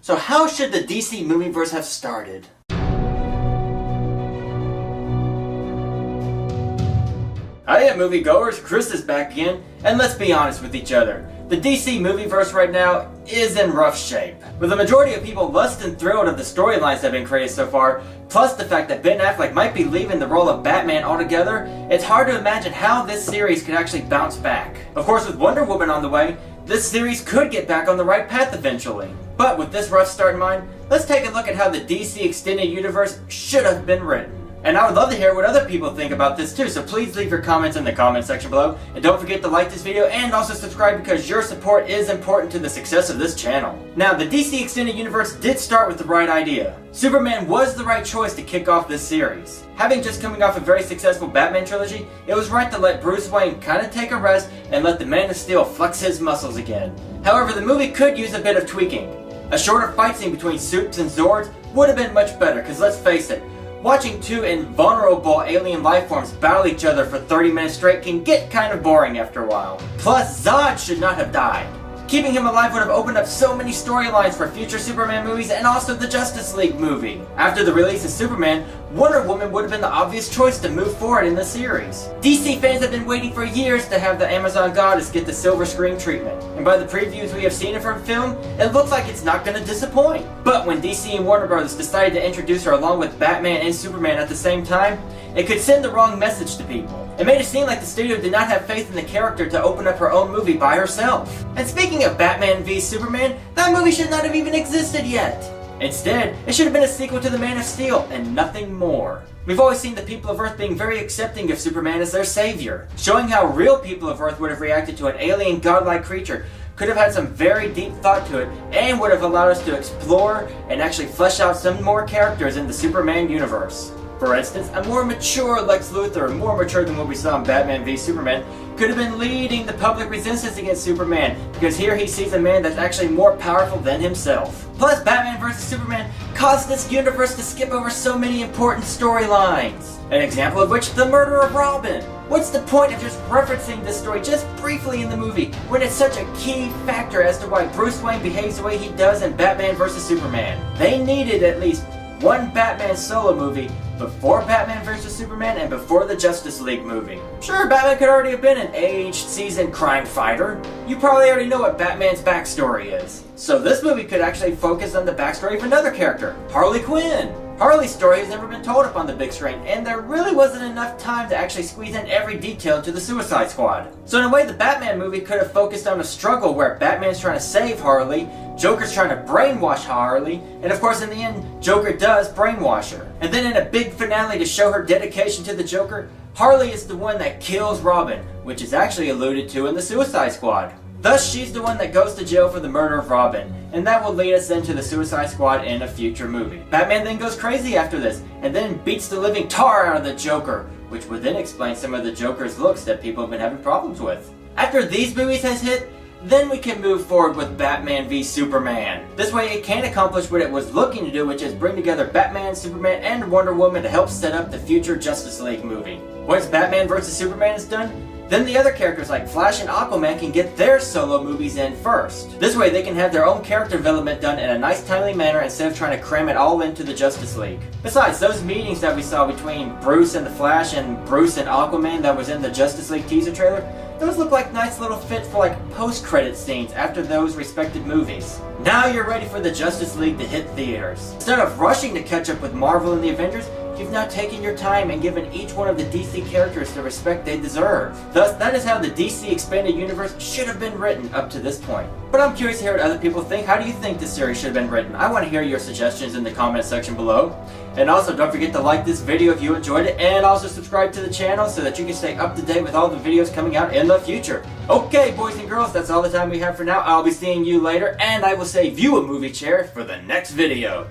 So how should the DC Movieverse have started? Hiya moviegoers, Chris is back again, and let's be honest with each other. The DC Movieverse right now is in rough shape. With the majority of people less than thrilled of the storylines that have been created so far, plus the fact that Ben Affleck might be leaving the role of Batman altogether, it's hard to imagine how this series could actually bounce back. Of course, with Wonder Woman on the way, this series could get back on the right path eventually. But with this rough start in mind, let's take a look at how the DC Extended Universe should have been written. And I would love to hear what other people think about this too, so please leave your comments in the comment section below. And don't forget to like this video and also subscribe because your support is important to the success of this channel. Now, the DC Extended Universe did start with the right idea. Superman was the right choice to kick off this series. Having just coming off a very successful Batman trilogy, it was right to let Bruce Wayne kinda take a rest and let the Man of Steel flex his muscles again. However, the movie could use a bit of tweaking. A shorter fight scene between Supes and Zords would have been much better, because let's face it, watching two invulnerable alien lifeforms battle each other for 30 minutes straight can get kind of boring after a while. Plus, Zod should not have died. Keeping him alive would have opened up so many storylines for future Superman movies and also the Justice League movie. After the release of Superman, Wonder Woman would have been the obvious choice to move forward in the series. DC fans have been waiting for years to have the Amazon goddess get the silver screen treatment, and by the previews we have seen of her film, it looks like it's not going to disappoint. But when DC and Warner Bros. Decided to introduce her along with Batman and Superman at the same time, it could send the wrong message to people. It made it seem like the studio did not have faith in the character to open up her own movie by herself. And speaking of Batman v Superman, that movie should not have even existed yet. Instead, it should have been a sequel to The Man of Steel, and nothing more. We've always seen the people of Earth being very accepting of Superman as their savior. Showing how real people of Earth would have reacted to an alien godlike creature could have had some very deep thought to it, and would have allowed us to explore and actually flesh out some more characters in the Superman universe. For instance, a more mature Lex Luthor, more mature than what we saw in Batman v Superman, could have been leading the public resistance against Superman, because here he sees a man that's actually more powerful than himself. Plus, Batman vs Superman caused this universe to skip over so many important storylines. An example of which, the murder of Robin. What's the point of just referencing this story just briefly in the movie, when it's such a key factor as to why Bruce Wayne behaves the way he does in Batman vs Superman? They needed at least one Batman solo movie before Batman vs Superman and before the Justice League movie. Sure, Batman could already have been an aged, seasoned crime fighter. You probably already know what Batman's backstory is. So this movie could actually focus on the backstory of another character, Harley Quinn. Harley's story has never been told up on the big screen, and there really wasn't enough time to actually squeeze in every detail into the Suicide Squad. So in a way, the Batman movie could have focused on a struggle where Batman's trying to save Harley, Joker's trying to brainwash Harley, and of course in the end, Joker does brainwash her. And then in a big finale to show her dedication to the Joker, Harley is the one that kills Robin, which is actually alluded to in the Suicide Squad. Thus, she's the one that goes to jail for the murder of Robin, and that will lead us into the Suicide Squad in a future movie. Batman then goes crazy after this, and then beats the living tar out of the Joker, which would then explain some of the Joker's looks that people have been having problems with. After these movies has hit, then we can move forward with Batman v Superman. This way it can accomplish what it was looking to do, which is bring together Batman, Superman, and Wonder Woman to help set up the future Justice League movie. Once Batman vs Superman is done, then the other characters like Flash and Aquaman can get their solo movies in first. This way they can have their own character development done in a nice timely manner instead of trying to cram it all into the Justice League. Besides, those meetings that we saw between Bruce and the Flash and Bruce and Aquaman that was in the Justice League teaser trailer, those look like nice little fits for like post-credit scenes after those respective movies. Now you're ready for the Justice League to hit theaters. Instead of rushing to catch up with Marvel and the Avengers, you've now taken your time and given each one of the DC characters the respect they deserve. Thus, that is how the DC Expanded Universe should have been written up to this point. But I'm curious to hear what other people think. How do you think this series should have been written? I want to hear your suggestions in the comment section below. And also, don't forget to like this video if you enjoyed it, and also subscribe to the channel so that you can stay up to date with all the videos coming out in the future. Okay, boys and girls, that's all the time we have for now. I'll be seeing you later, and I will save you a movie chair for the next video.